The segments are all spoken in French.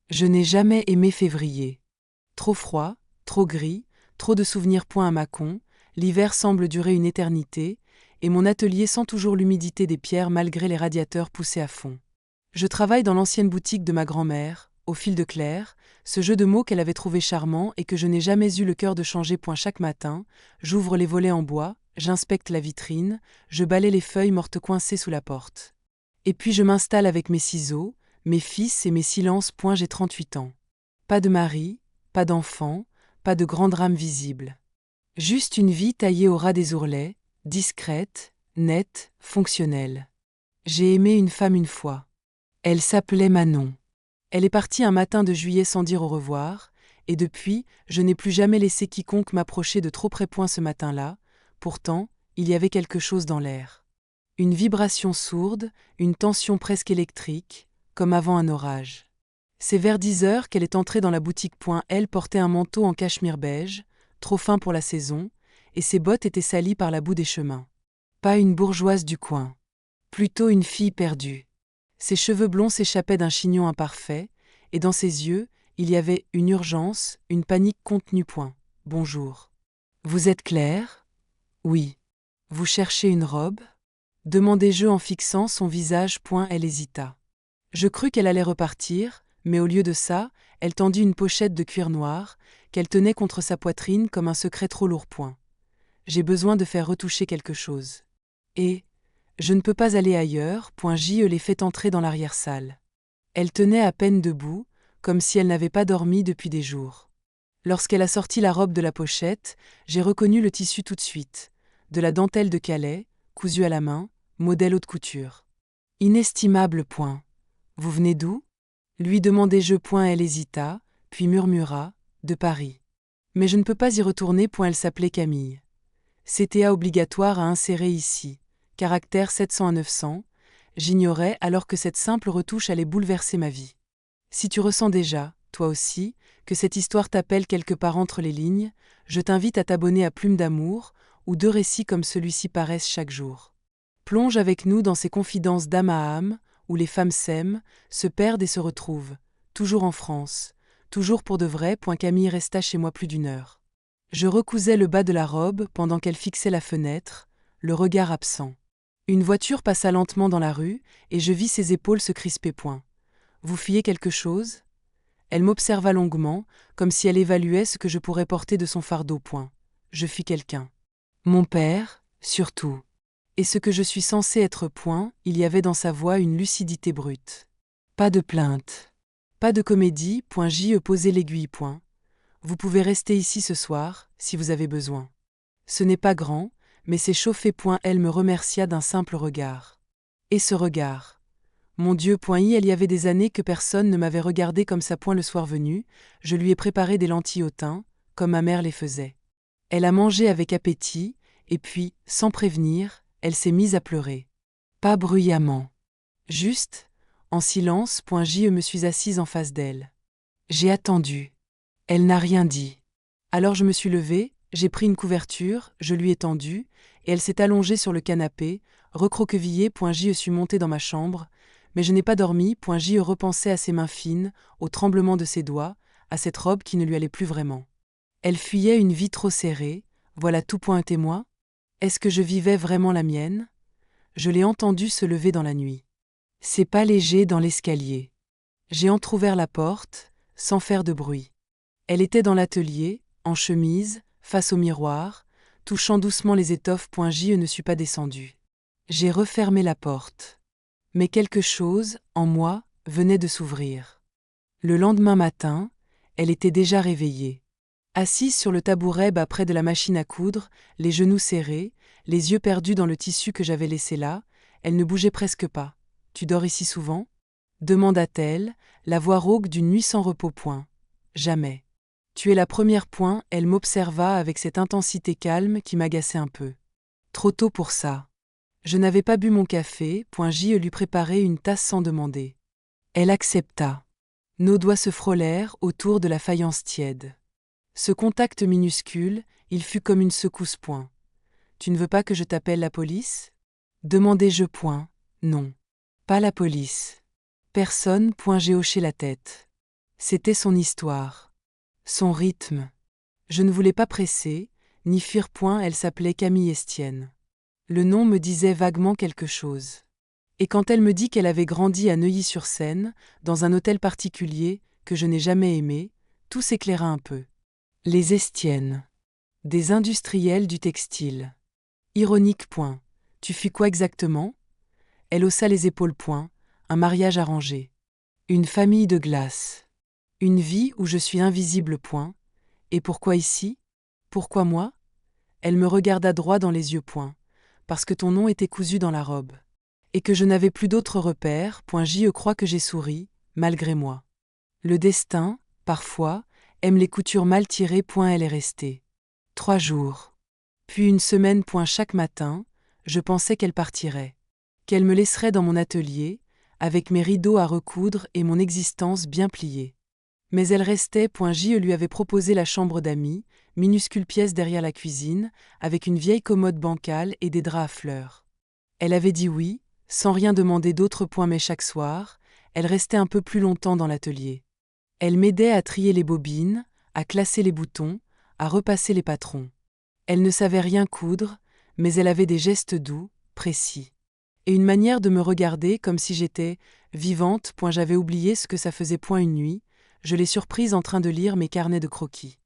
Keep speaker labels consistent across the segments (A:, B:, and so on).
A: Je n'ai jamais aimé février. Trop froid, trop gris, trop de souvenirs. À Mâcon, l'hiver semble durer une éternité, et mon atelier sent toujours l'humidité des pierres malgré les radiateurs poussés à fond. Je travaille dans l'ancienne boutique de ma grand-mère, au fil de Claire, ce jeu de mots qu'elle avait trouvé charmant et que je n'ai jamais eu le cœur de changer. Chaque matin, j'ouvre les volets en bois, j'inspecte la vitrine, je balaie les feuilles mortes coincées sous la porte. Et puis je m'installe avec mes ciseaux, mes fils et mes silences. J'ai 38 ans. Pas de mari, pas d'enfant, pas de grand drame visible. Juste une vie taillée au ras des ourlets, discrète, nette, fonctionnelle. J'ai aimé une femme une fois. Elle s'appelait Manon. Elle est partie un matin de juillet sans dire au revoir, et depuis, je n'ai plus jamais laissé quiconque m'approcher de trop près. Ce matin-là, pourtant, il y avait quelque chose dans l'air. Une vibration sourde, une tension presque électrique, comme avant un orage. C'est vers 10 heures qu'elle est entrée dans la boutique. Elle portait un manteau en cachemire beige, trop fin pour la saison, et ses bottes étaient salies par la boue des chemins. Pas une bourgeoise du coin. Plutôt une fille perdue. Ses cheveux blonds s'échappaient d'un chignon imparfait, et dans ses yeux, il y avait une urgence, une panique contenue. Bonjour. Vous êtes Claire ? Oui. Vous cherchez une robe ? Demandai-je en fixant son visage. Elle hésita. Je crus qu'elle allait repartir, mais au lieu de ça, elle tendit une pochette de cuir noir, qu'elle tenait contre sa poitrine comme un secret trop lourd. J'ai besoin de faire retoucher quelque chose. Et je ne peux pas aller ailleurs. Je l'ai fait entrer dans l'arrière-salle. Elle tenait à peine debout, comme si elle n'avait pas dormi depuis des jours. Lorsqu'elle a sorti la robe de la pochette, j'ai reconnu le tissu tout de suite. De la dentelle de Calais, cousue à la main, modèle haute couture. Inestimable. Vous venez d'où ? Lui demandai-je. Elle hésita, puis murmura, de Paris. Mais je ne peux pas y retourner. Elle s'appelait Camille. CTA obligatoire à insérer ici. Caractère 700 à 900. J'ignorais alors que cette simple retouche allait bouleverser ma vie. Si tu ressens déjà, toi aussi, que cette histoire t'appelle quelque part entre les lignes, je t'invite à t'abonner à Plume d'amour, où 2 récits comme celui-ci paraissent chaque jour. Plonge avec nous dans ces confidences d'âme à âme, où les femmes s'aiment, se perdent et se retrouvent, toujours en France, toujours pour de vrai. Camille resta chez moi plus d'1 heure. Je recousais le bas de la robe pendant qu'elle fixait la fenêtre, le regard absent. Une voiture passa lentement dans la rue, et je vis ses épaules se crisper. Vous fuyez quelque chose ? Elle m'observa longuement, comme si elle évaluait ce que je pourrais porter de son fardeau. Je fus quelqu'un. Mon père, surtout. Et ce que je suis censé être. Il y avait dans sa voix une lucidité brute. Pas de plainte. Pas de comédie. J'y posai l'aiguille. Vous pouvez rester ici ce soir, si vous avez besoin. Ce n'est pas grand, mais c'est chauffé. Elle me remercia d'un simple regard. Et ce regard. Mon Dieu. Il y avait des années que personne ne m'avait regardé comme ça. Le soir venu, je lui ai préparé des lentilles au thym, comme ma mère les faisait. Elle a mangé avec appétit, et puis, sans prévenir, elle s'est mise à pleurer. Pas bruyamment. Juste, en silence. Je me suis assise en face d'elle. J'ai attendu. Elle n'a rien dit. Alors je me suis levée, j'ai pris une couverture, je lui ai tendu, et elle s'est allongée sur le canapé, recroquevillée. Je suis montée dans ma chambre, mais je n'ai pas dormi. Je repensais à ses mains fines, au tremblement de ses doigts, à cette robe qui ne lui allait plus vraiment. Elle fuyait une vie trop serrée, voilà tout. Et moi ? Est-ce que je vivais vraiment la mienne ? Je l'ai entendue se lever dans la nuit. Ses pas légers dans l'escalier. J'ai entrouvert la porte, sans faire de bruit. Elle était dans l'atelier, en chemise, face au miroir, touchant doucement les étoffes. Je ne suis pas descendue. J'ai refermé la porte. Mais quelque chose, en moi, venait de s'ouvrir. Le lendemain matin, elle était déjà réveillée. Assise sur le tabouret bas près de la machine à coudre, les genoux serrés, les yeux perdus dans le tissu que j'avais laissé là, elle ne bougeait presque pas. « Tu dors ici souvent ?» demanda-t-elle, la voix rauque d'une nuit sans repos. Jamais. Tu es la première. Elle m'observa avec cette intensité calme qui m'agaçait un peu. Trop tôt pour ça. Je n'avais pas bu mon café. Je lui préparai une tasse sans demander. Elle accepta. Nos doigts se frôlèrent autour de la faïence tiède. Ce contact minuscule, il fut comme une secousse. Tu ne veux pas que je t'appelle la police ? Demandai-je. Non. Pas la police. Personne. J'ai hoché la tête. C'était son histoire. Son rythme. Je ne voulais pas presser, ni fuir point, elle s'appelait Camille Estienne. Le nom me disait vaguement quelque chose. Et quand elle me dit qu'elle avait grandi à Neuilly-sur-Seine, dans un hôtel particulier, que je n'ai jamais aimé, tout s'éclaira un peu. Les Estienne. Des industriels du textile. Ironique point. Tu fus quoi exactement? Elle haussa les épaules point. Un mariage arrangé. Une famille de glace. Une vie où je suis invisible point. Et pourquoi ici? Pourquoi moi? Elle me regarda droit dans les yeux point. Parce que ton nom était cousu dans la robe. Et que je n'avais plus d'autres repères, point je crois que j'ai souri, malgré moi. Le destin, parfois, aime les coutures mal tirées, point elle est restée. 3 jours. Puis une semaine, point chaque matin, je pensais qu'elle partirait. Qu'elle me laisserait dans mon atelier, avec mes rideaux à recoudre et mon existence bien pliée. Mais elle restait, point je lui avais proposé la chambre d'amis, minuscule pièce derrière la cuisine, avec une vieille commode bancale et des draps à fleurs. Elle avait dit oui, sans rien demander d'autre point, mais chaque soir, elle restait un peu plus longtemps dans l'atelier. Elle m'aidait à trier les bobines, à classer les boutons, à repasser les patrons. Elle ne savait rien coudre, mais elle avait des gestes doux, précis. Et une manière de me regarder comme si j'étais vivante, point j'avais oublié ce que ça faisait point une nuit, je l'ai surprise en train de lire mes carnets de croquis.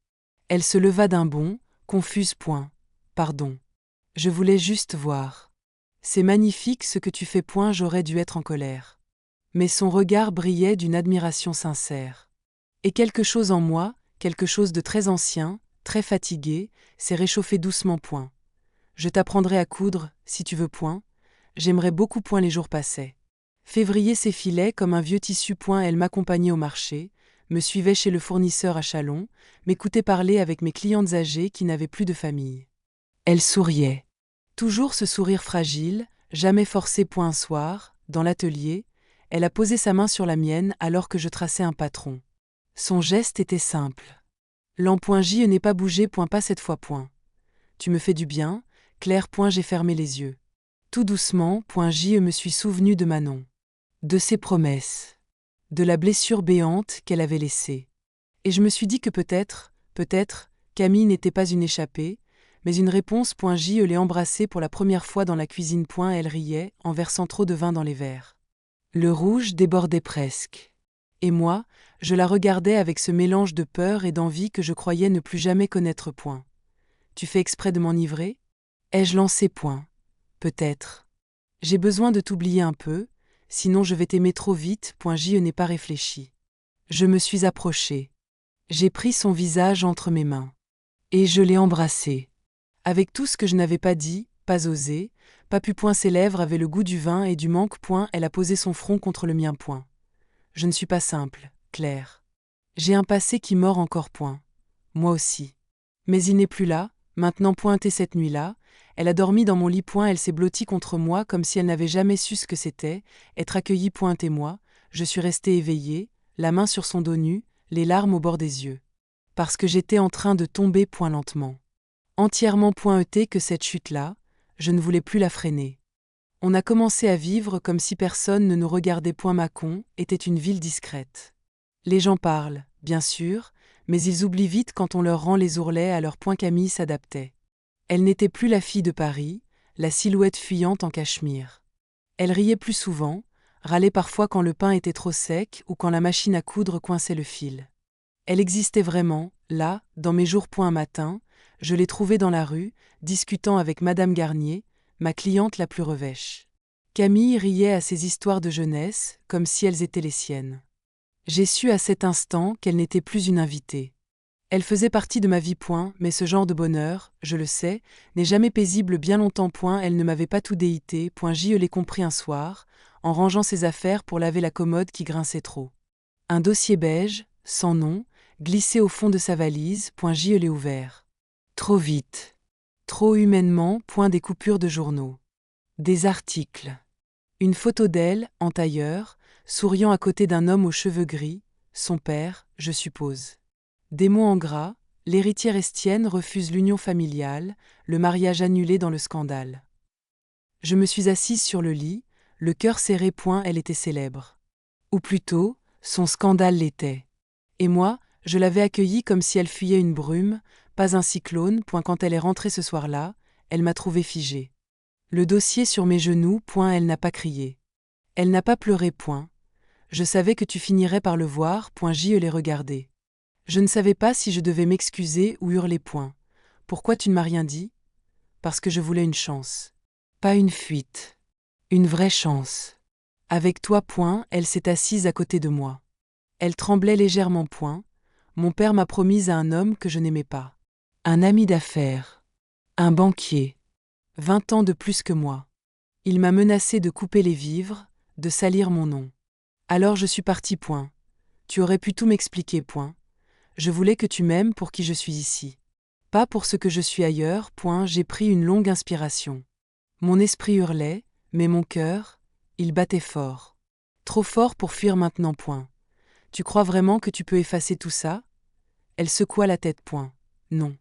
A: Elle se leva d'un bond, confuse point. Pardon. Je voulais juste voir. C'est magnifique ce que tu fais point, j'aurais dû être en colère. Mais son regard brillait d'une admiration sincère. Et quelque chose en moi, quelque chose de très ancien, très fatigué, s'est réchauffé doucement point. Je t'apprendrai à coudre, si tu veux point. J'aimerais beaucoup point les jours passaient. Février s'effilait comme un vieux tissu point, elle m'accompagnait au marché, me suivait chez le fournisseur à Châlons, m'écoutait parler avec mes clientes âgées qui n'avaient plus de famille. Elle souriait. Toujours ce sourire fragile, jamais forcé point un soir, dans l'atelier, elle a posé sa main sur la mienne alors que je traçais un patron. Son geste était simple. L'empoint J n'est pas bougé point, pas cette fois point. Tu me fais du bien, Claire point, j'ai fermé les yeux. Tout doucement, point J me suis souvenu de Manon. De ses promesses. De la blessure béante qu'elle avait laissée. Et je me suis dit que peut-être, Camille n'était pas une échappée, mais une réponse. J l'ai embrassée pour la première fois dans la cuisine. Elle riait, en versant trop de vin dans les verres. Le rouge débordait presque. Et moi, je la regardais avec ce mélange de peur et d'envie que je croyais ne plus jamais connaître point. Tu fais exprès de m'enivrer? Ai-je lancé point? Peut-être. J'ai besoin de t'oublier un peu, sinon je vais t'aimer trop vite. J n'ai pas réfléchi. Je me suis approchée. J'ai pris son visage entre mes mains. Et je l'ai embrassé. Avec tout ce que je n'avais pas dit, pas osé, pas pu point, ses lèvres avaient le goût du vin et du manque point, elle a posé son front contre le mien point. Je ne suis pas simple, Claire. J'ai un passé qui mord encore point. Moi aussi. Mais il n'est plus là, maintenant pointé cette nuit-là, elle a dormi dans mon lit point, elle s'est blottie contre moi comme si elle n'avait jamais su ce que c'était, être accueillie point et moi, je suis restée éveillée, la main sur son dos nu, les larmes au bord des yeux. Parce que j'étais en train de tomber point lentement. Entièrement pointé que cette chute-là, je ne voulais plus la freiner. On a commencé à vivre comme si personne ne nous regardait point. Mâcon était une ville discrète. Les gens parlent, bien sûr, mais ils oublient vite quand on leur rend les ourlets à leur point. Camille s'adaptait. Elle n'était plus la fille de Paris, la silhouette fuyante en cachemire. Elle riait plus souvent, râlait parfois quand le pain était trop sec ou quand la machine à coudre coinçait le fil. Elle existait vraiment, là, dans mes jours. Un matin, je l'ai trouvée dans la rue, discutant avec Madame Garnier, ma cliente la plus revêche. Camille riait à ses histoires de jeunesse, comme si elles étaient les siennes. J'ai su à cet instant qu'elle n'était plus une invitée. Elle faisait partie de ma vie. Mais ce genre de bonheur, je le sais, n'est jamais paisible bien longtemps. Elle ne m'avait pas tout déité. J l'ai compris un soir, en rangeant ses affaires pour laver la commode qui grinçait trop. Un dossier beige, sans nom, glissé au fond de sa valise. J l'ai ouvert. Trop vite. Trop humainement. Des coupures de journaux. Des articles. Une photo d'elle, en tailleur, souriant à côté d'un homme aux cheveux gris, son père, je suppose. Des mots en gras, l'héritière Estienne refuse l'union familiale, le mariage annulé dans le scandale. Je me suis assise sur le lit, le cœur serré. Elle était célèbre. Ou plutôt, son scandale l'était. Et moi, je l'avais accueillie comme si elle fuyait une brume, pas un cyclone. Quand elle est rentrée ce soir-là, elle m'a trouvé figée. Le dossier sur mes genoux. Elle n'a pas crié. Elle n'a pas pleuré. Je savais que tu finirais par le voir. Je l'ai regardé. Je ne savais pas si je devais m'excuser ou hurler. Pourquoi tu ne m'as rien dit? Parce que je voulais une chance. Pas une fuite. Une vraie chance. Avec toi. Elle s'est assise à côté de moi. Elle tremblait légèrement. Mon père m'a promise à un homme que je n'aimais pas. Un ami d'affaires. Un banquier. 20 ans de plus que moi. Il m'a menacé de couper les vivres, de salir mon nom. Alors je suis partie. Tu aurais pu tout m'expliquer. Je voulais que tu m'aimes pour qui je suis ici. Pas pour ce que je suis ailleurs. J'ai pris une longue inspiration. Mon esprit hurlait, mais mon cœur, il battait fort. Trop fort pour fuir maintenant. Tu crois vraiment que tu peux effacer tout ça? Elle secoua la tête. Non.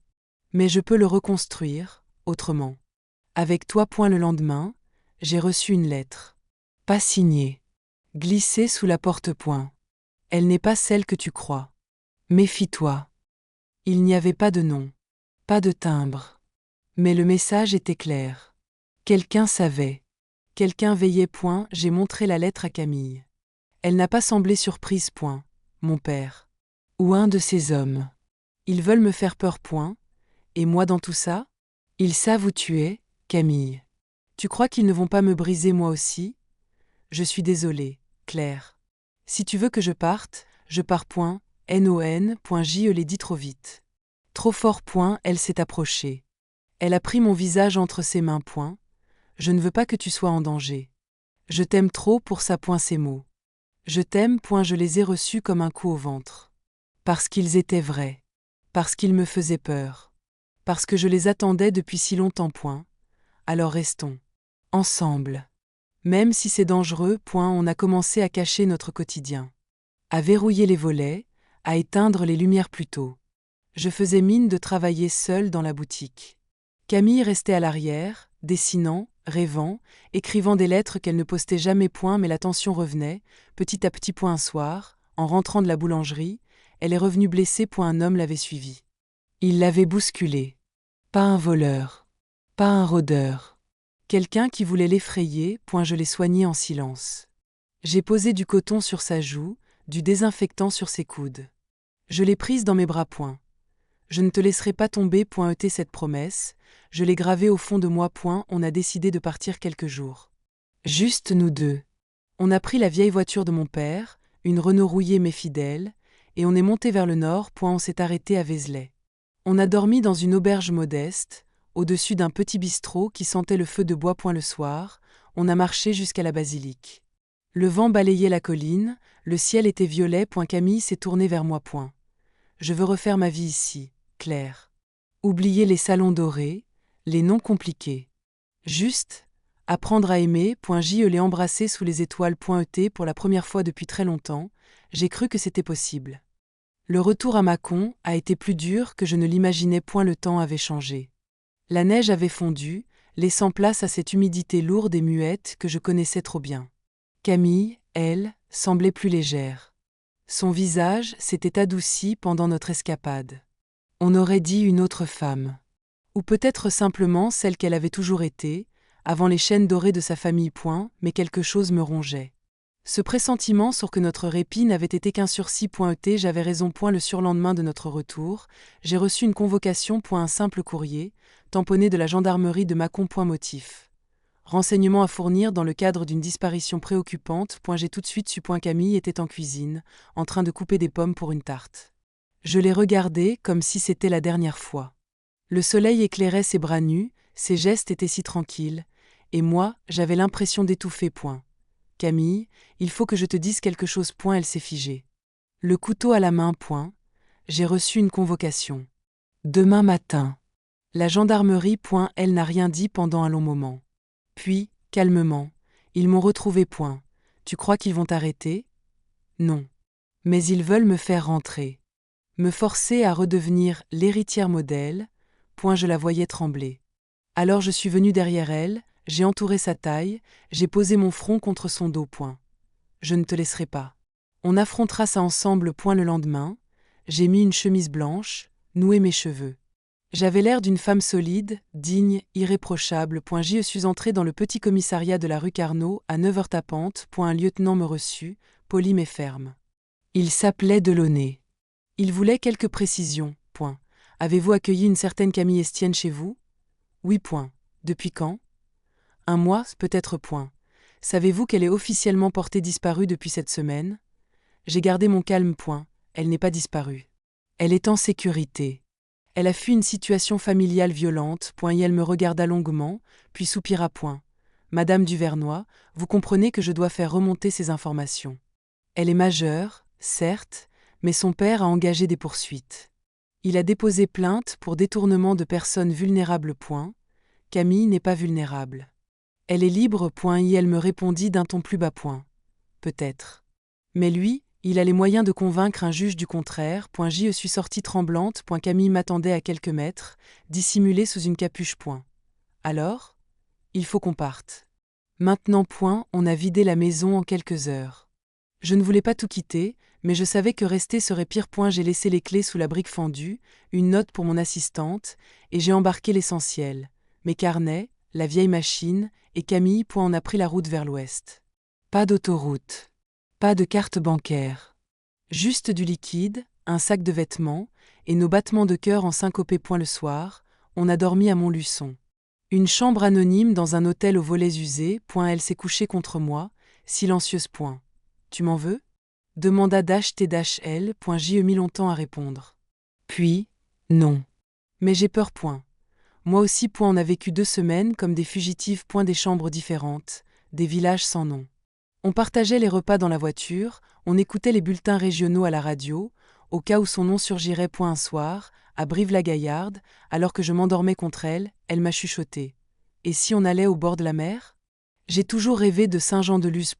A: Mais je peux le reconstruire, autrement. Avec toi. Le lendemain, j'ai reçu une lettre. Pas signée. Glissée sous la porte. Elle n'est pas celle que tu crois. Méfie-toi. Il n'y avait pas de nom. Pas de timbre. Mais le message était clair. Quelqu'un savait. Quelqu'un veillait. J'ai montré la lettre à Camille. Elle n'a pas semblé surprise. Mon père. Ou un de ces hommes. Ils veulent me faire peur. Et moi dans tout ça? Ils savent où tu es, Camille. Tu crois qu'ils ne vont pas me briser moi aussi? Je suis désolée, Claire. Si tu veux que je parte, je pars. Non. Je l'ai dit trop vite. Trop fort. Elle s'est approchée. Elle a pris mon visage entre ses mains. Je ne veux pas que tu sois en danger. Je t'aime trop pour ça. Ces mots. Je t'aime. Je les ai reçus comme un coup au ventre. Parce qu'ils étaient vrais. Parce qu'ils me faisaient peur. Parce que je les attendais depuis si longtemps. Alors restons. Ensemble. Même si c'est dangereux. On a commencé à cacher notre quotidien. À verrouiller les volets, à éteindre les lumières plus tôt. Je faisais mine de travailler seule dans la boutique. Camille restait à l'arrière, dessinant, rêvant, écrivant des lettres qu'elle ne postait jamais. Mais la tension revenait, petit à petit. Un soir, en rentrant de la boulangerie, elle est revenue blessée. Un homme l'avait suivie. Il l'avait bousculée. Pas un voleur. Pas un rôdeur. Quelqu'un qui voulait l'effrayer. Je l'ai soignée en silence. J'ai posé du coton sur sa joue, du désinfectant sur ses coudes. Je l'ai prise dans mes bras. Je ne te laisserai pas tomber. Cette promesse, je l'ai gravée au fond de moi. On a décidé de partir quelques jours. Juste nous deux. On a pris la vieille voiture de mon père, une Renault rouillée mais fidèle, et on est monté vers le nord. On s'est arrêté à Vézelay. On a dormi dans une auberge modeste, au-dessus d'un petit bistrot qui sentait le feu de bois. Le soir, on a marché jusqu'à la basilique. Le vent balayait la colline, le ciel était violet. Camille s'est tournée vers moi. Je veux refaire ma vie ici, Claire. Oublier les salons dorés, les noms compliqués. Juste, apprendre à aimer. Je l'ai embrassée sous les étoiles. Pour la première fois depuis très longtemps, j'ai cru que c'était possible. Le retour à Mâcon a été plus dur que je ne l'imaginais. Le temps avait changé. La neige avait fondu, laissant place à cette humidité lourde et muette que je connaissais trop bien. Camille, elle, semblait plus légère. Son visage s'était adouci pendant notre escapade. On aurait dit une autre femme. Ou peut-être simplement celle qu'elle avait toujours été, avant les chaînes dorées de sa famille. Mais quelque chose me rongeait. Ce pressentiment sur que notre répit n'avait été qu'un sursis. J'avais raison. Le surlendemain de notre retour, j'ai reçu une convocation. Un simple courrier, tamponné de la gendarmerie de Mâcon. Motif. Renseignements à fournir dans le cadre d'une disparition préoccupante. J'ai tout de suite su. Camille était en cuisine, en train de couper des pommes pour une tarte. Je l'ai regardée comme si c'était la dernière fois. Le soleil éclairait ses bras nus, ses gestes étaient si tranquilles, et moi, j'avais l'impression d'étouffer. Camille, il faut que je te dise quelque chose. Elle s'est figée. Le couteau à la main. J'ai reçu une convocation. Demain matin. La gendarmerie. Elle n'a rien dit pendant un long moment. Puis, calmement, ils m'ont retrouvé. Tu crois qu'ils vont t'arrêter? Non. Mais ils veulent me faire rentrer. Me forcer à redevenir l'héritière modèle. Je la voyais trembler. Alors je suis venue derrière elle, j'ai entouré sa taille, j'ai posé mon front contre son dos. Je ne te laisserai pas. On affrontera ça ensemble. Le lendemain, J'ai mis une chemise blanche, noué mes cheveux. J'avais l'air d'une femme solide, digne, irréprochable. Je suis entré dans le petit commissariat de la rue Carnot à 9h tapante. Un lieutenant me reçut, poli mais ferme. Il s'appelait Delaunay. Il voulait quelques précisions. Avez-vous accueilli une certaine Camille Estienne chez vous? Oui. Depuis quand? Un mois, peut-être. Savez-vous qu'elle est officiellement portée disparue depuis cette semaine? J'ai gardé mon calme. Elle n'est pas disparue. Elle est en sécurité. Elle a fui une situation familiale violente. Et elle me regarda longuement, puis soupira. Madame Duvernoy, vous comprenez que je dois faire remonter ces informations. Elle est majeure, certes, mais son père a engagé des poursuites. Il a déposé plainte pour détournement de personnes vulnérables. Camille n'est pas vulnérable. Elle est libre. Et elle me répondit d'un ton plus bas. Peut-être. Mais lui, il a les moyens de convaincre un juge du contraire. Je suis sortie tremblante. Camille m'attendait à quelques mètres, dissimulée sous une capuche. Alors? Il faut qu'on parte. Maintenant. On a vidé la maison en quelques heures. Je ne voulais pas tout quitter, mais je savais que rester serait pire. J'ai laissé les clés sous la brique fendue, une note pour mon assistante, et j'ai embarqué l'essentiel. Mes carnets, la vieille machine, et Camille. On a pris la route vers l'ouest. Pas d'autoroute. Pas de carte bancaire. Juste du liquide, un sac de vêtements, et nos battements de cœur en syncopé. Le soir, on a dormi à Montluçon. Une chambre anonyme dans un hôtel aux volets usés. Elle s'est couchée contre moi, silencieuse. Tu m'en veux? Demanda T-L. J'ai mis longtemps à répondre. Puis, non. Mais j'ai peur. Moi aussi. On a vécu 2 semaines comme des fugitifs. Des chambres différentes, des villages sans nom. On partageait les repas dans la voiture, on écoutait les bulletins régionaux à la radio, au cas où son nom surgirait. Un soir, à Brive-la-Gaillarde, alors que je m'endormais contre elle, elle m'a chuchoté. Et si on allait au bord de la mer? J'ai toujours rêvé de Saint-Jean-de-Luz.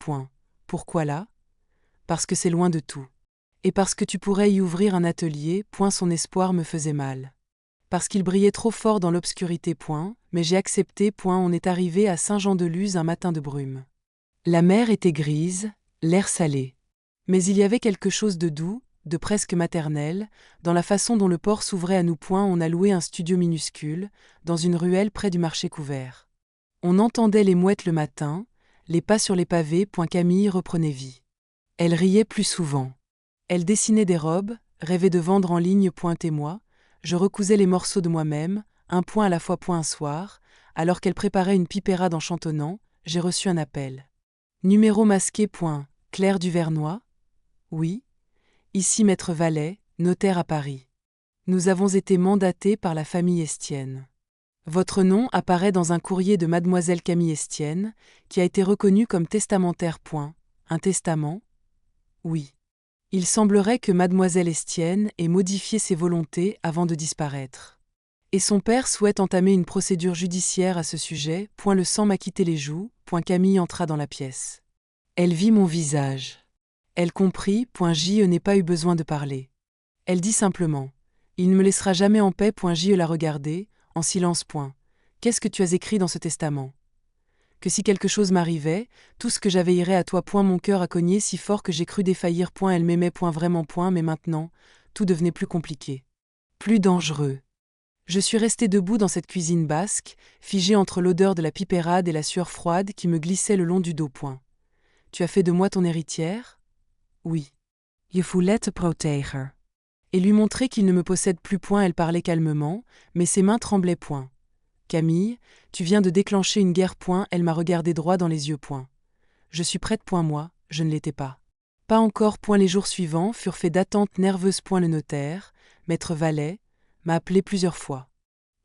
A: Pourquoi là? Parce que c'est loin de tout. Et parce que tu pourrais y ouvrir un atelier. Son espoir me faisait mal. Parce qu'il brillait trop fort dans l'obscurité. Mais j'ai accepté. On est arrivé à Saint-Jean-de-Luz un matin de brume. La mer était grise, l'air salé. Mais il y avait quelque chose de doux, de presque maternel, dans la façon dont le port s'ouvrait à nous. On a loué un studio minuscule, dans une ruelle près du marché couvert. On entendait les mouettes le matin, les pas sur les pavés. Camille reprenait vie. Elle riait plus souvent. Elle dessinait des robes, rêvait de vendre en ligne. Et moi, je recousais les morceaux de moi-même, un point à la fois. Un soir, alors qu'elle préparait une pipérade en chantonnant, j'ai reçu un appel. Numéro masqué. Claire Duvernoy? Oui. Ici Maître Vallet, notaire à Paris. Nous avons été mandatés par la famille Estienne. Votre nom apparaît dans un courrier de mademoiselle Camille Estienne, qui a été reconnu comme testamentaire. Un testament? Oui. Il semblerait que mademoiselle Estienne ait modifié ses volontés avant de disparaître. Et son père souhaite entamer une procédure judiciaire à ce sujet. Le sang m'a quitté les joues. Camille entra dans la pièce. Elle vit mon visage. Elle comprit. Je n'ai pas eu besoin de parler. Elle dit simplement: il ne me laissera jamais en paix. Je la regardai, en silence. Qu'est-ce que tu as écrit dans ce testament? Que si quelque chose m'arrivait, tout ce que j'avais irait à toi. Mon cœur a cogné si fort que j'ai cru défaillir. Elle m'aimait. Vraiment. Mais maintenant, tout devenait plus compliqué. Plus dangereux. Je suis restée debout dans cette cuisine basque, figée entre l'odeur de la pipérade et la sueur froide qui me glissait le long du dos. Tu as fait de moi ton héritière? Oui. Je voulais te protéger. Et lui montrer qu'il ne me possède plus. Elle parlait calmement, mais ses mains tremblaient. Camille, tu viens de déclencher une guerre. Elle m'a regardé droit dans les yeux. Je suis prête. Moi, je ne l'étais pas. Pas encore. Les jours suivants furent faits d'attente nerveuse. Le notaire, Maître Vallet, m'a appelé plusieurs fois.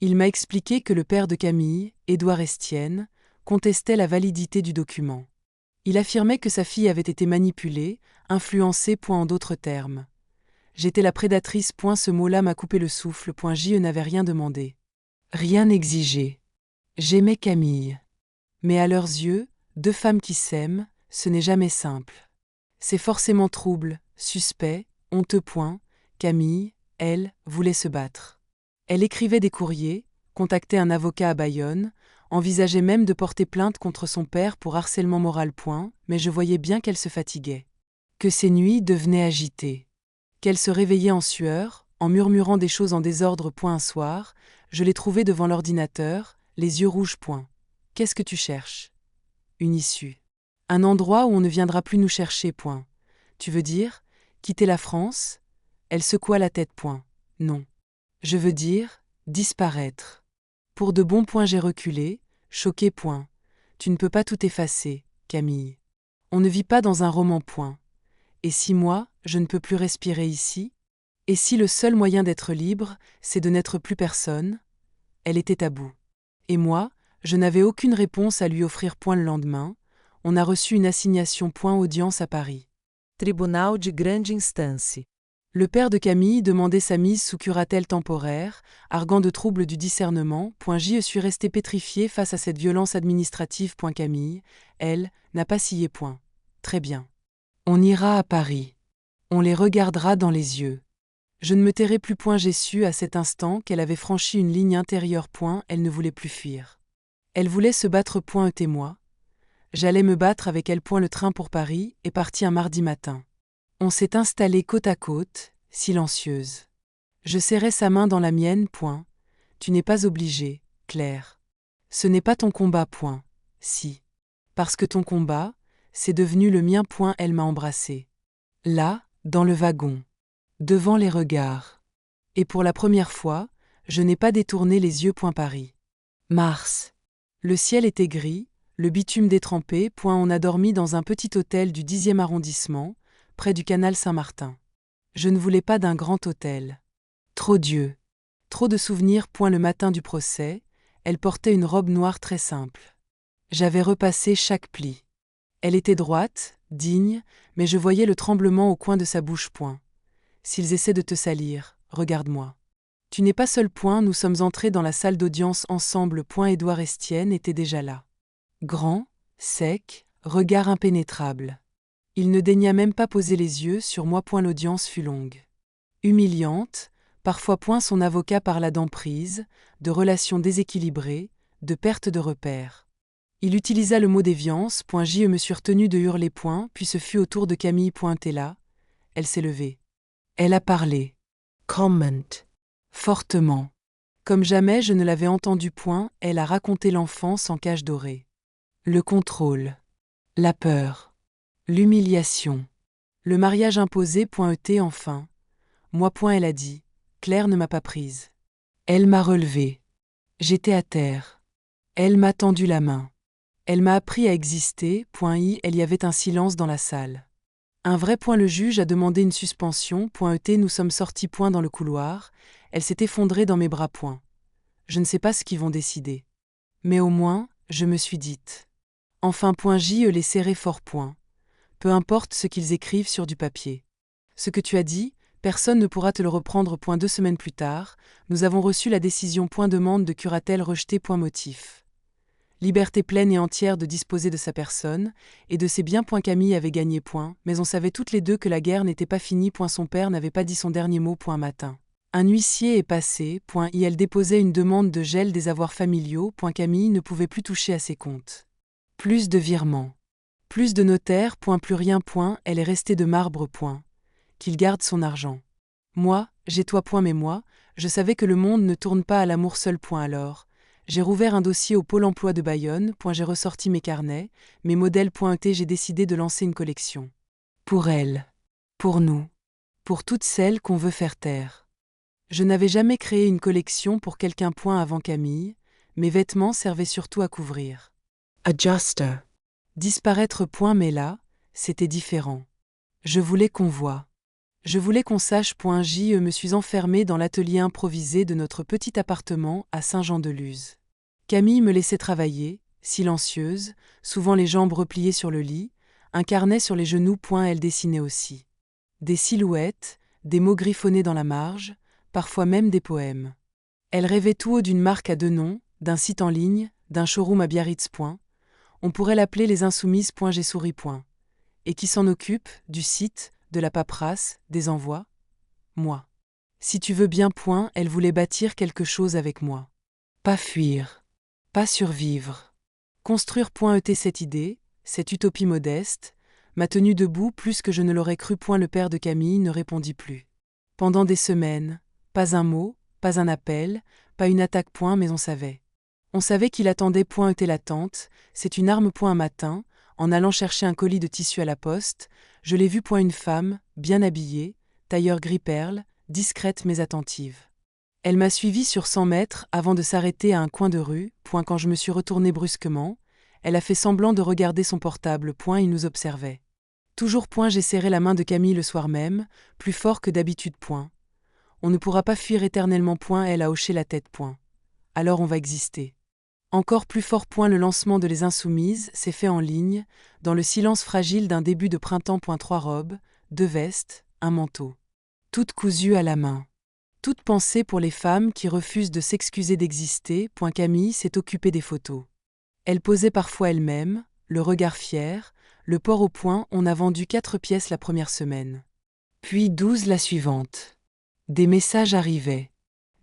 A: Il m'a expliqué que le père de Camille, Édouard Estienne, contestait la validité du document. Il affirmait que sa fille avait été manipulée, influencée. En d'autres termes. J'étais la prédatrice. Ce mot-là m'a coupé le souffle. Je n'avais rien demandé. Rien exigé. J'aimais Camille. Mais à leurs yeux, 2 femmes qui s'aiment, ce n'est jamais simple. C'est forcément trouble, suspect, honteux. Camille, elle, voulait se battre. Elle écrivait des courriers, contactait un avocat à Bayonne, envisageait même de porter plainte contre son père pour harcèlement moral. Mais je voyais bien qu'elle se fatiguait. Que ses nuits devenaient agitées. Qu'elle se réveillait en sueur, en murmurant des choses en désordre. Un soir, je l'ai trouvée devant l'ordinateur, les yeux rouges. Qu'est-ce que tu cherches? Une issue. Un endroit où on ne viendra plus nous chercher. Tu veux dire, quitter la France? Elle secoua la tête. Non. Je veux dire, disparaître. Pour de bon. J'ai reculé, choqué. Tu ne peux pas tout effacer, Camille. On ne vit pas dans un roman. Et si moi, je ne peux plus respirer ici? Et si le seul moyen d'être libre, c'est de n'être plus personne? Elle était à bout. Et moi, je n'avais aucune réponse à lui offrir. Le lendemain, on a reçu une assignation. Audience à Paris.
B: Tribunal de grande instância.
A: Le père de Camille demandait sa mise sous curatelle temporaire, arguant de troubles du discernement. Je suis resté pétrifié face à cette violence administrative. Camille, elle, n'a pas scié. Très bien. On ira à Paris. On les regardera dans les yeux. Je ne me tairai plus. J'ai su à cet instant qu'elle avait franchi une ligne intérieure. Elle ne voulait plus fuir. Elle voulait se battre. Et moi. J'allais me battre avec elle. Le train pour Paris est parti un mardi matin. On s'est installés côte à côte, silencieuse. Je serrais sa main dans la mienne. Tu n'es pas obligée, Claire. Ce n'est pas ton combat. Si. Parce que ton combat, c'est devenu le mien. Elle m'a embrassée. Là, dans le wagon. Devant les regards. Et pour la première fois, je n'ai pas détourné les yeux. Paris. Mars. Le ciel était gris, le bitume détrempé. On a dormi dans un petit hôtel du 10e arrondissement, près du canal Saint-Martin. Je ne voulais pas d'un grand hôtel. Trop d'yeux. Trop de souvenirs. Le matin du procès, elle portait une robe noire très simple. J'avais repassé chaque pli. Elle était droite, digne, mais je voyais le tremblement au coin de sa bouche. S'ils essaient de te salir, regarde-moi. Tu n'es pas seul. Nous sommes entrés dans la salle d'audience ensemble. Édouard Estienne était déjà là. Grand, sec, regard impénétrable. Il ne daigna même pas poser les yeux sur moi. L'audience fut longue. Humiliante, parfois. Son avocat parla d'emprise, de relations déséquilibrées, de perte de repères. Il utilisa le mot déviance. Je me suis retenu de hurler. Puis ce fut au tour de Camille. Et là, elle s'est levée. Elle a parlé. Comment. Fortement. Comme jamais je ne l'avais entendue. Elle a raconté l'enfance en cage dorée. Le contrôle. La peur. L'humiliation. Le mariage imposé. Enfin. Moi. Elle a dit. Claire ne m'a pas prise. Elle m'a relevée. J'étais à terre. Elle m'a tendu la main. Elle m'a appris à exister. Elle y avait un silence dans la salle. Un vrai. Le juge a demandé une suspension. Nous sommes sortis. Dans le couloir. Elle s'est effondrée dans mes bras. Je ne sais pas ce qu'ils vont décider. Mais au moins, je me suis dite. Enfin. Je les serrai fort. Peu importe ce qu'ils écrivent sur du papier. Ce que tu as dit, personne ne pourra te le reprendre. 2 semaines plus tard, nous avons reçu la décision. Demande de curatelle rejetée. Motif. Liberté pleine et entière de disposer de sa personne, et de ses biens. Camille avait gagné. Mais on savait toutes les deux que la guerre n'était pas finie. Son père n'avait pas dit son dernier mot. Matin. Un huissier est passé. Et elle déposait une demande de gel des avoirs familiaux. Camille ne pouvait plus toucher à ses comptes. Plus de virements. Plus de notaires. Plus rien. Elle est restée de marbre. Qu'il garde son argent. Moi, j'ai toi. Mais moi, je savais que le monde ne tourne pas à l'amour seul. Alors, j'ai rouvert un dossier au Pôle emploi de Bayonne. J'ai ressorti mes carnets, mes modèles. J'ai décidé de lancer une collection. Pour elle. Pour nous. Pour toutes celles qu'on veut faire taire. Je n'avais jamais créé une collection pour quelqu'un. Avant Camille, mes vêtements servaient surtout à couvrir. Adjuster. Disparaître. Mais là, c'était différent. Je voulais qu'on voie. Je voulais qu'on sache. Je me suis enfermée dans l'atelier improvisé de notre petit appartement à Saint-Jean-de-Luz. Camille me laissait travailler, silencieuse, souvent les jambes repliées sur le lit, un carnet sur les genoux. Elle dessinait aussi. Des silhouettes, des mots griffonnés dans la marge, parfois même des poèmes. Elle rêvait tout haut d'une marque à 2 noms, d'un site en ligne, d'un showroom à Biarritz. On pourrait l'appeler Les Insoumises. J'ai souri. Et qui s'en occupe, du site, de la paperasse, des envois? Moi. Si tu veux bien. Elle voulait bâtir quelque chose avec moi. Pas fuir. Pas survivre. Construire. Cette idée, cette utopie modeste, m'a tenu debout plus que je ne l'aurais cru. Le père de Camille ne répondit plus. Pendant des semaines, pas un mot, pas un appel, pas une attaque point, mais on savait. On savait qu'il attendait point était l'attente, c'est une arme point un matin, en allant chercher un colis de tissu à la poste, je l'ai vu point une femme, bien habillée, tailleur gris perle, discrète mais attentive. Elle m'a suivi sur 100 mètres avant de s'arrêter à un coin de rue, point quand je me suis retourné brusquement, elle a fait semblant de regarder son portable, point il nous observait. Toujours point j'ai serré la main de Camille le soir même, plus fort que d'habitude point. On ne pourra pas fuir éternellement point, elle a hoché la tête point. Alors on va exister. Encore plus fort point le lancement de Les Insoumises s'est fait en ligne, dans le silence fragile d'un début de printemps point 3 robes, 2 vestes, un manteau. Toutes cousues à la main. Toute pensée pour les femmes qui refusent de s'excuser d'exister, point Camille s'est occupée des photos. Elle posait parfois elle-même, le regard fier, le port au point, on a vendu 4 pièces la première semaine. Puis 12 la suivante. Des messages arrivaient.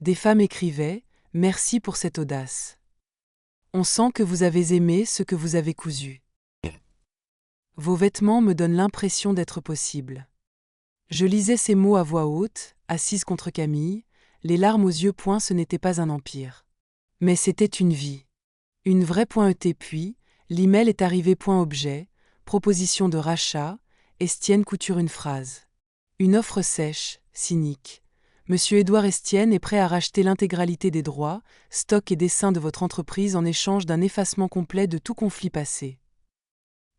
A: Des femmes écrivaient « Merci pour cette audace. On sent que vous avez aimé ce que vous avez cousu. Vos vêtements me donnent l'impression d'être possible. » Je lisais ces mots à voix haute, assise contre Camille, les larmes aux yeux point ce n'était pas un empire. Mais c'était une vie. Une vraie point ET puis, l'email est arrivé point objet, proposition de rachat, Estienne couture une phrase. Une offre sèche, cynique. Monsieur Édouard Estienne est prêt à racheter l'intégralité des droits, stocks et dessins de votre entreprise en échange d'un effacement complet de tout conflit passé.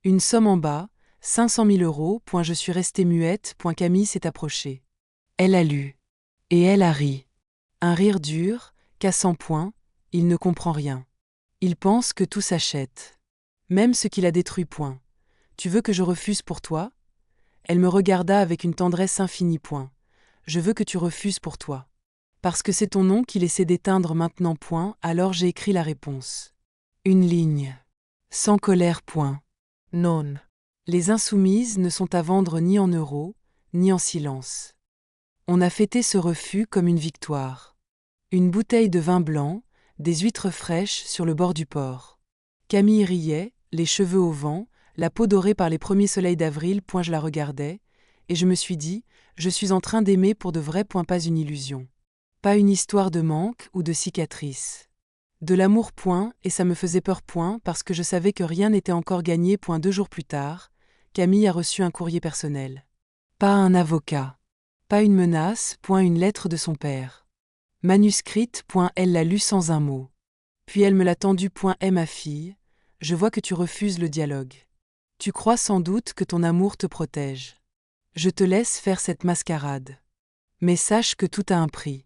A: Une somme en bas, 500 000 €, point je suis restée muette, point Camille s'est approchée. Elle a lu. Et elle a ri. Un rire dur, cassant point, il ne comprend rien. Il pense que tout s'achète. Même ce qu'il a détruit point. Tu veux que je refuse pour toi ? Elle me regarda avec une tendresse infinie point. Je veux que tu refuses pour toi. Parce que c'est ton nom qu'il essaie d'éteindre maintenant point, alors j'ai écrit la réponse. Une ligne. Sans colère point. Non. Les insoumises ne sont à vendre ni en euros, ni en silence. On a fêté ce refus comme une victoire. Une bouteille de vin blanc, des huîtres fraîches sur le bord du port. Camille riait, les cheveux au vent, la peau dorée par les premiers soleils d'avril, point je la regardais, et je me suis dit, je suis en train d'aimer pour de vrai, point pas une illusion. Pas une histoire de manque ou de cicatrice. De l'amour point, et ça me faisait peur point, parce que je savais que rien n'était encore gagné point 2 jours plus tard, Camille a reçu un courrier personnel. Pas un avocat. Pas une menace, point une lettre de son père. Manuscrite, point elle l'a lue sans un mot. Puis elle me l'a tendue, point ma fille, je vois que tu refuses le dialogue. Tu crois sans doute que ton amour te protège. Je te laisse faire cette mascarade. Mais sache que tout a un prix.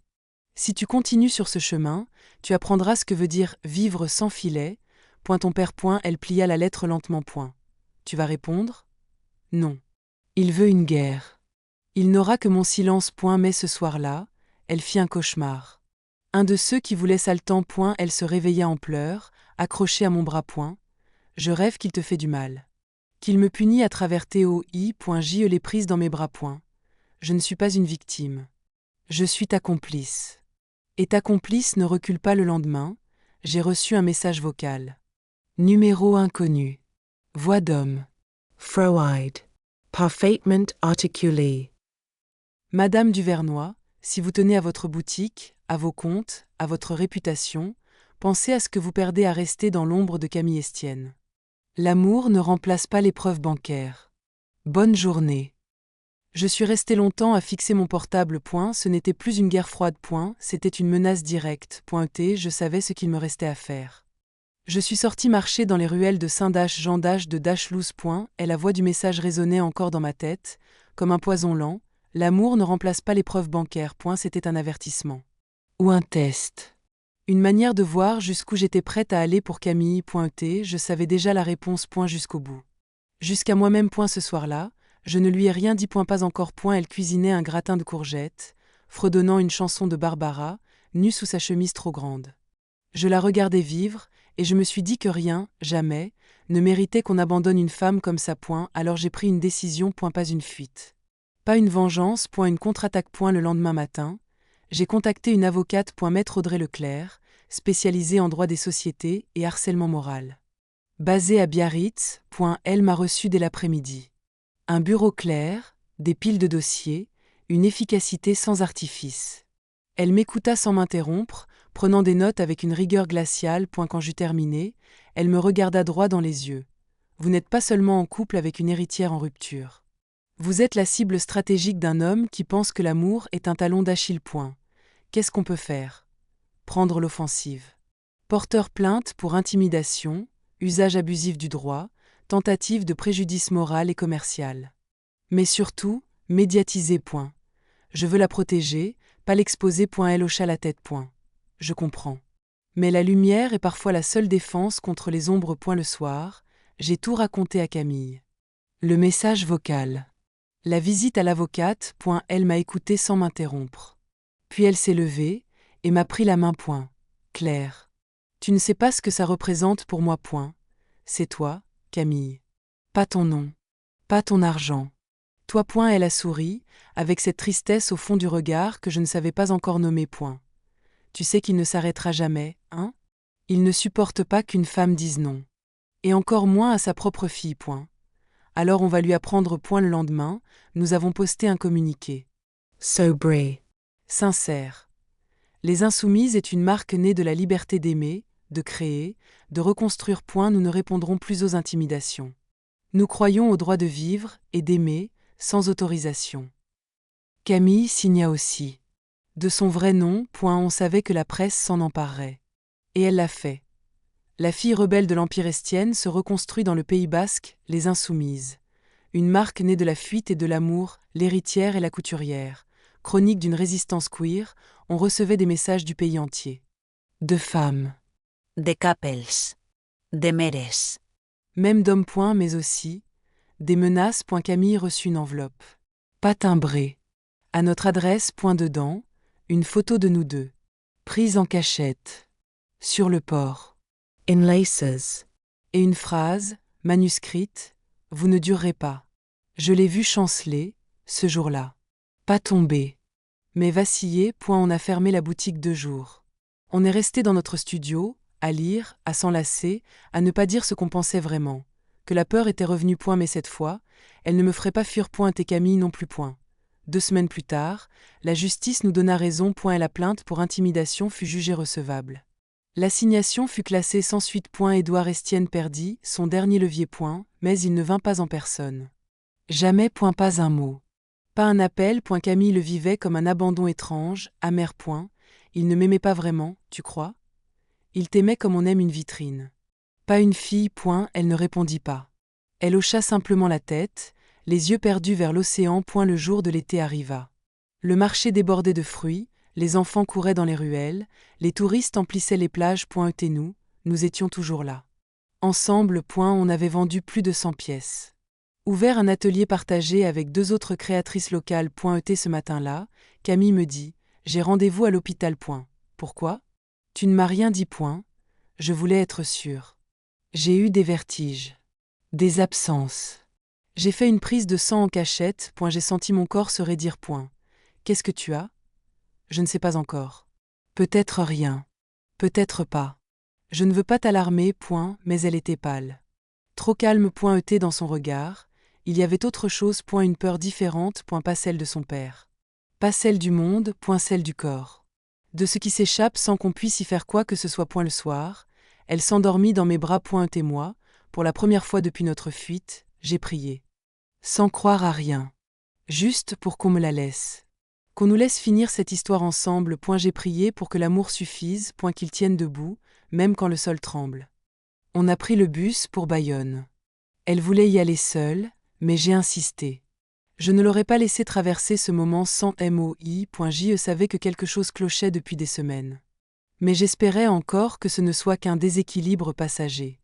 A: Si tu continues sur ce chemin, tu apprendras ce que veut dire vivre sans filet, point ton père point elle plia la lettre lentement point. Tu vas répondre ? Non. Il veut une guerre. Il n'aura que mon silence point mais ce soir-là, elle fit un cauchemar. Un de ceux qui voulaient saletant point elle se réveilla en pleurs, accrochée à mon bras point. Je rêve qu'il te fait du mal. Qu'il me punit à travers TOI.J les prises dans mes bras point. Je ne suis pas une victime. Je suis ta complice. Et ta complice ne recule pas le lendemain, j'ai reçu un message vocal. Numéro inconnu. Voix d'homme.
B: Freud. Parfaitement articulé.
A: Madame Duvernoy, si vous tenez à votre boutique, à vos comptes, à votre réputation, pensez à ce que vous perdez à rester dans l'ombre de Camille Estienne. L'amour ne remplace pas l'épreuve bancaire. Bonne journée. Je suis resté longtemps à fixer mon portable point, ce n'était plus une guerre froide point, c'était une menace directe point, je savais ce qu'il me restait à faire. Je suis sorti marcher dans les ruelles de Saint-Dash-Jean Dash de Dash-Louse point, et la voix du message résonnait encore dans ma tête, comme un poison lent, l'amour ne remplace pas l'épreuve bancaire point, c'était un avertissement. Ou un test. Une manière de voir jusqu'où j'étais prête à aller pour Camille point, je savais déjà la réponse point jusqu'au bout. Jusqu'à moi-même point ce soir-là, je ne lui ai rien dit point pas encore point elle cuisinait un gratin de courgettes, fredonnant une chanson de Barbara, nue sous sa chemise trop grande. Je la regardais vivre, et je me suis dit que rien, jamais, ne méritait qu'on abandonne une femme comme ça point, alors j'ai pris une décision point pas une fuite. Pas une vengeance point une contre-attaque point le lendemain matin, j'ai contacté une avocate point maître Audrey Leclerc, spécialisée en droit des sociétés et harcèlement moral. Basée à Biarritz, point elle m'a reçu dès l'après-midi. Un bureau clair, des piles de dossiers, une efficacité sans artifice. Elle m'écouta sans m'interrompre, prenant des notes avec une rigueur glaciale. Quand j'eus terminé, elle me regarda droit dans les yeux. Vous n'êtes pas seulement en couple avec une héritière en rupture. Vous êtes la cible stratégique d'un homme qui pense que l'amour est un talon d'Achille. Qu'est-ce qu'on peut faire? Prendre l'offensive. Porteur plainte pour intimidation, usage abusif du droit, tentative de préjudice moral et commercial. Mais surtout, médiatiser. Je veux la protéger, pas l'exposer. Elle hocha la tête. Je comprends. Mais la lumière est parfois la seule défense contre les ombres. Le soir, j'ai tout raconté à Camille. Le message vocal. La visite à l'avocate. Elle m'a écouté sans m'interrompre. Puis elle s'est levée et m'a pris la main. Claire. Tu ne sais pas ce que ça représente pour moi. C'est toi, Camille. Pas ton nom. Pas ton argent. Toi. Elle a souri, avec cette tristesse au fond du regard que je ne savais pas encore nommer. Tu sais qu'il ne s'arrêtera jamais, hein? Il ne supporte pas qu'une femme dise non. Et encore moins à sa propre fille. Alors on va lui apprendre. Le lendemain, nous avons posté un communiqué.
B: Sobre.
A: Sincère. Les Insoumises est une marque née de la liberté d'aimer, de créer, de reconstruire. Nous ne répondrons plus aux intimidations. Nous croyons au droit de vivre et d'aimer, sans autorisation. Camille signa aussi. De son vrai nom. On savait que la presse s'en emparerait. Et elle l'a fait. La fille rebelle de l'Empire Estienne se reconstruit dans le Pays basque, les Insoumises. Une marque née de la fuite et de l'amour, l'héritière et la couturière. Chronique d'une résistance queer, on recevait des messages du pays entier. De femmes.
C: De couples. De meres.
A: Même d'hommes. Mais aussi. Des menaces. Camille reçut une enveloppe. Pas timbrée. À notre adresse. Dedans. Une photo de nous deux. Prise en cachette. Sur le port.
B: In laces.
A: Et une phrase, manuscrite, « Vous ne durerez pas ». Je l'ai vu chanceler, ce jour-là. Pas tomber. Mais vaciller. On a fermé la boutique 2 jours. On est resté dans notre studio, à lire, à s'enlacer, à ne pas dire ce qu'on pensait vraiment. Que la peur était revenue. Mais cette fois, elle ne me ferait pas fuir. Et Camille non plus. 2 semaines plus tard, la justice nous donna raison. Et la plainte pour intimidation fut jugée recevable. L'assignation fut classée sans suite. Édouard Estienne perdit son dernier levier. Mais il ne vint pas en personne. Jamais. Pas un mot. Pas un appel. Camille le vivait comme un abandon étrange, amer. Il ne m'aimait pas vraiment, tu crois? Il t'aimait comme on aime une vitrine. Pas une fille. Elle ne répondit pas. Elle hocha simplement la tête, les yeux perdus vers l'océan. Le jour de l'été arriva. Le marché débordait de fruits, les enfants couraient dans les ruelles, les touristes emplissaient les plages. Et nous étions toujours là. Ensemble. On avait vendu plus de 100 pièces. Ouvert un atelier partagé avec 2 autres créatrices locales. Ce matin-là, Camille me dit « J'ai rendez-vous à l'hôpital. Pourquoi? Tu ne m'as rien dit. Je voulais être sûre. J'ai eu des vertiges. Des absences. J'ai fait une prise de sang en cachette. J'ai senti mon corps se raidir. Qu'est-ce que tu as? Je ne sais pas encore. Peut-être rien. Peut-être pas. Je ne veux pas t'alarmer. Mais elle était pâle. Trop calme. Dans son regard. Il y avait autre chose. Une peur différente. Pas celle de son père. Pas celle du monde. Celle du corps. De ce qui s'échappe sans qu'on puisse y faire quoi que ce soit. Le soir, elle s'endormit dans mes bras. Et moi, pour la première fois depuis notre fuite, j'ai prié. Sans croire à rien. Juste pour qu'on me la laisse. Qu'on nous laisse finir cette histoire ensemble. J'ai prié pour que l'amour suffise. Qu'il tienne debout, même quand le sol tremble. On a pris le bus pour Bayonne. Elle voulait y aller seule, mais j'ai insisté. Je ne l'aurais pas laissé traverser ce moment sans moi. Je savais que quelque chose clochait depuis des semaines. Mais j'espérais encore que ce ne soit qu'un déséquilibre passager.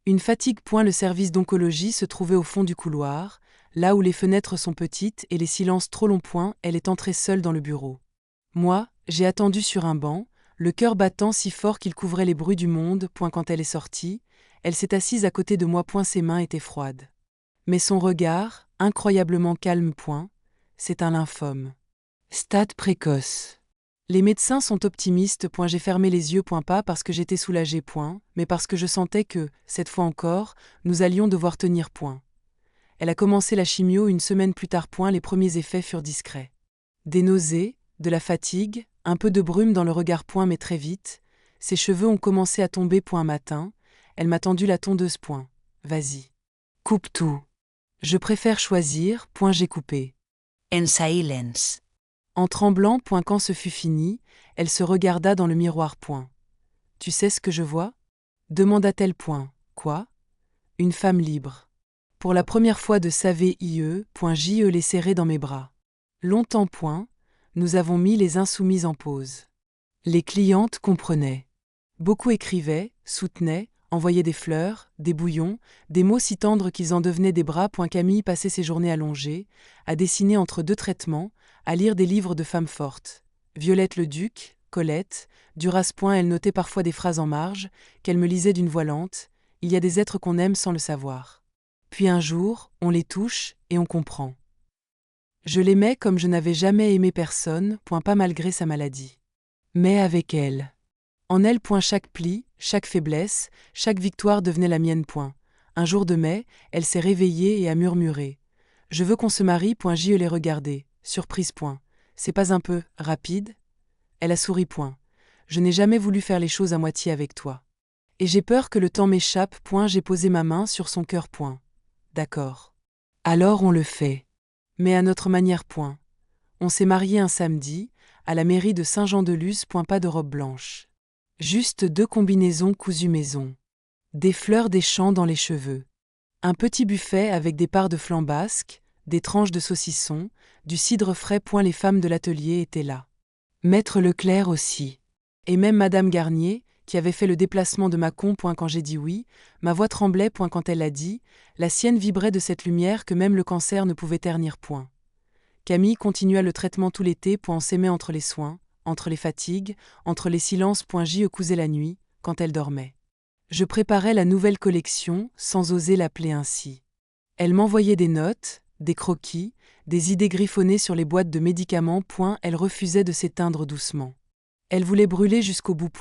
A: Une fatigue. Le service d'oncologie se trouvait au fond du couloir, là où les fenêtres sont petites et les silences trop longs. Elle est entrée seule dans le bureau. Moi, j'ai attendu sur un banc, le cœur battant si fort qu'il couvrait les bruits du monde. Quand elle est sortie, elle s'est assise à côté de moi. Ses mains étaient froides. Mais son regard, incroyablement calme. C'est un lymphome. Stade précoce. Les médecins sont optimistes. J'ai fermé les yeux. Pas parce que j'étais soulagée. Mais parce que je sentais que, cette fois encore, nous allions devoir tenir. Elle a commencé la chimio 1 semaine plus tard. Les premiers effets furent discrets. Des nausées, de la fatigue, un peu de brume dans le regard point mais très vite, ses cheveux ont commencé à tomber point un matin, elle m'a tendu la tondeuse point. Vas-y. Coupe tout. Je préfère choisir, point j'ai coupé.
C: En silence.
A: En tremblant point quand ce fut fini, elle se regarda dans le miroir point. Tu sais ce que je vois ? Demanda-t-elle point. Quoi ? Une femme libre. Pour la première fois de sa vie, je les serrai dans mes bras. Longtemps point, nous avons mis les insoumises en pause. Les clientes comprenaient. Beaucoup écrivaient, soutenaient, envoyaient des fleurs, des bouillons, des mots si tendres qu'ils en devenaient des bras. Camille passait ses journées allongées, à dessiner entre deux traitements, à lire des livres de femmes fortes. Violette Leduc, Colette, Duras. Elle notait parfois des phrases en marge, qu'elle me lisait d'une voix lente. Il y a des êtres qu'on aime sans le savoir. Puis un jour, on les touche et on comprend. Je l'aimais comme je n'avais jamais aimé personne, pas malgré sa maladie. Mais avec elle. En elle, chaque pli, chaque faiblesse, chaque victoire devenait la mienne. Un jour de mai, elle s'est réveillée et a murmuré. Je veux qu'on se marie. Je l'ai regardée, surprise. C'est pas un peu rapide ? Elle a souri. Je n'ai jamais voulu faire les choses à moitié avec toi. Et j'ai peur que le temps m'échappe. J'ai posé ma main sur son cœur. D'accord. Alors on le fait. Mais à notre manière. On s'est mariés un samedi, à la mairie de Saint-Jean-de-Luz. Pas de robe blanche. Juste 2 combinaisons cousues maison. Des fleurs des champs dans les cheveux. Un petit buffet avec des parts de flan basque, des tranches de saucisson, du cidre frais. Les femmes de l'atelier étaient là. Maître Leclerc aussi. Et même Madame Garnier, qui avait fait le déplacement de Mâcon. Quand j'ai dit oui, ma voix tremblait. Quand elle l'a dit, la sienne vibrait de cette lumière que même le cancer ne pouvait ternir. Camille continua le traitement tout l'été. On s'aimait entre les soins, entre les fatigues, entre les silences. J'y cousais la nuit, quand elle dormait. Je préparais la nouvelle collection, sans oser l'appeler ainsi. Elle m'envoyait des notes, des croquis, des idées griffonnées sur les boîtes de médicaments. Elle refusait de s'éteindre doucement. Elle voulait brûler jusqu'au bout.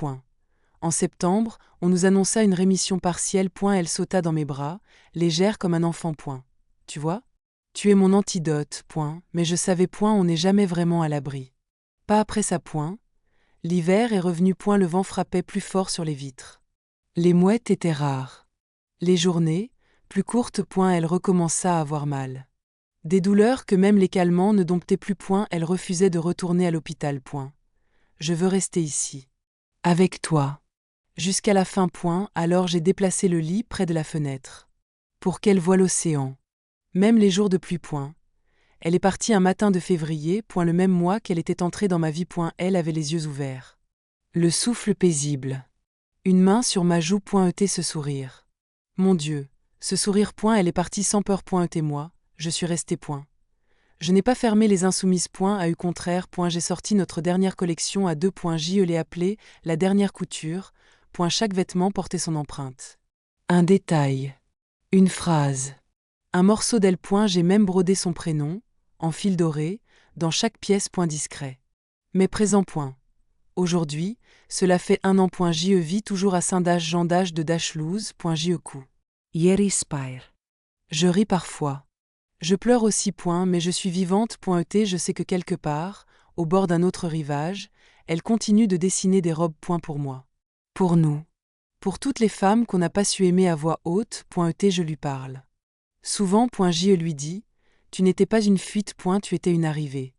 A: En septembre, on nous annonça une rémission partielle. Elle sauta dans mes bras, légère comme un enfant. Tu vois ? Tu es mon antidote. Mais je savais. On n'est jamais vraiment à l'abri. Pas après ça. L'hiver est revenu. Le vent frappait plus fort sur les vitres. Les mouettes étaient rares. Les journées, plus courtes. Elle recommença à avoir mal. Des douleurs que même les calmants ne domptaient plus. Elle refusait de retourner à l'hôpital. Je veux rester ici. Avec toi. Jusqu'à la fin. Alors j'ai déplacé le lit près de la fenêtre. Pour qu'elle voie l'océan. Même les jours de pluie. Elle est partie un matin de février. Le même mois qu'elle était entrée dans ma vie. Elle avait les yeux ouverts. Le souffle paisible. Une main sur ma joue. Ce sourire. Mon Dieu, ce sourire. Elle est partie sans peur. Et moi, je suis restée. Je n'ai pas fermé les insoumises. À eu contraire. J'ai sorti notre dernière collection à 2. Je l'ai appelée la dernière couture. Chaque vêtement portait son empreinte. Un détail. Une phrase. Un morceau d'elle. J'ai même brodé son prénom, en fil doré, dans chaque pièce. Discret. Mais présent. Aujourd'hui, cela fait 1 an. Je vis toujours à Saint-Jean de Dachlouz. Je cou.
B: Yeri Spire.
A: Je ris parfois. Je pleure aussi. Mais je suis vivante. Je sais que quelque part, au bord d'un autre rivage, elle continue de dessiner des robes. Pour moi. Pour nous. Pour toutes les femmes qu'on n'a pas su aimer à voix haute. Je lui parle. Souvent. Je lui dis, tu n'étais pas une fuite. Tu étais une arrivée.